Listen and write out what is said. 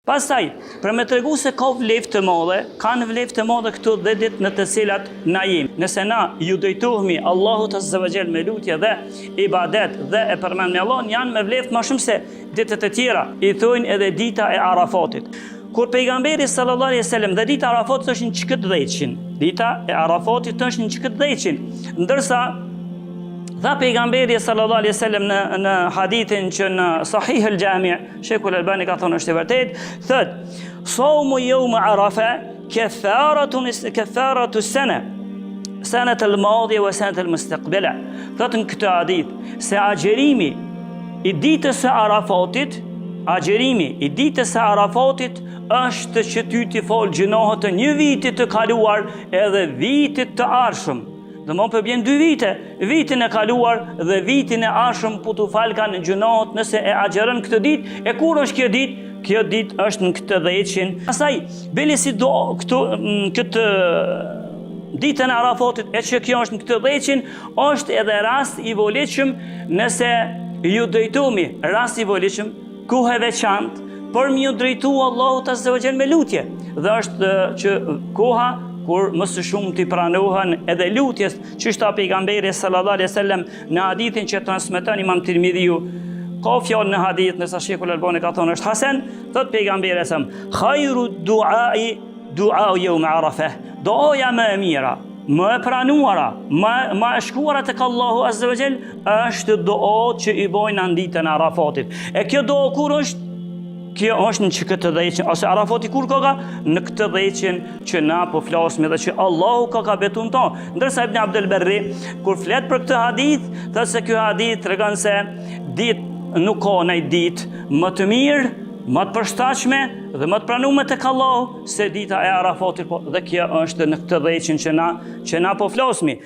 Pastaj, për me tregu se ka vlefë të madhe, kanë vlefë të madhe këto 10 ditë në të cilat na jemi. Nëse na ju drejtohemi Allahut Azza wa Jall me lutje dhe ibadet dhe e përmendni Allahun, janë me vlefë më shumë se ditët e tjera. I thojnë edhe dita e Arafatit. Kur pejgamberi sallallahu alaihi wasallam dhe dita e Arafatit është në çka 10. Dita e Arafatit është në çka 10. Ndërsa dha pejgamberi sallallahu alaihi wasallam në hadithin që në Sahih al-Jami' Sheikhul Albani ka thonë është e vërtet, thot: "Sawmu yawm Arafa kafaratu sana, sanat al-madiya wa sanat al-mustaqbala." Thot në këtë hadith se agjerimi i ditës së Arafatit, është që ty t'i fal gjinohet të një viti të kaluar edhe vitit të ardhshëm. Dhe më përbjen 2 vite, vitin e kaluar dhe vitin e ardhshëm po t'u fal kanë gjinohet nëse e agjeron këtë ditë. E kur është kjo ditë? Kjo ditë është në këtë 10. Pastaj, bile si do këtë ditën e Arafatit, e që kjo është në këtë 10, është edhe rast i volitshëm nëse ju drejtohemi, rast i volitshëm, kohë e veçantë për më drejtu Allahut Azza wa Jall me lutje. Dhe është që koha kur më së shumë t'i pranohen edhe lutjes, që shta pejgamberi sallallahu alaihi wasallam në hadithin që transmeton Imam Tirmidhiu. Ka fjalë në hadith, nësa Sheikhul Albani ka thonë është hasan, thot pejgamberi sallallahu khairu du'a yawm Arafa. Doja më e mira, më e pranuara, më e shkuara tek Allahu Azza wa Jall është doa që i bojnë në ditën e Arafatit. E kjo doa kur është? Kjo është në që këtë 10, ose Arafati kur ka në këtë 10 që na po flasim dhe që Allahu ka betun ta. Ndërsa Ibn Abdul Barri, kur flet për këtë hadith, thot se kjo hadith tregon se ditë nuk ka në ditë më të mirë, më të përshtatshme dhe më të pranuar tek Allahu se dita e Arafatit, dhe kjo është në këtë 10 që na po flasmi.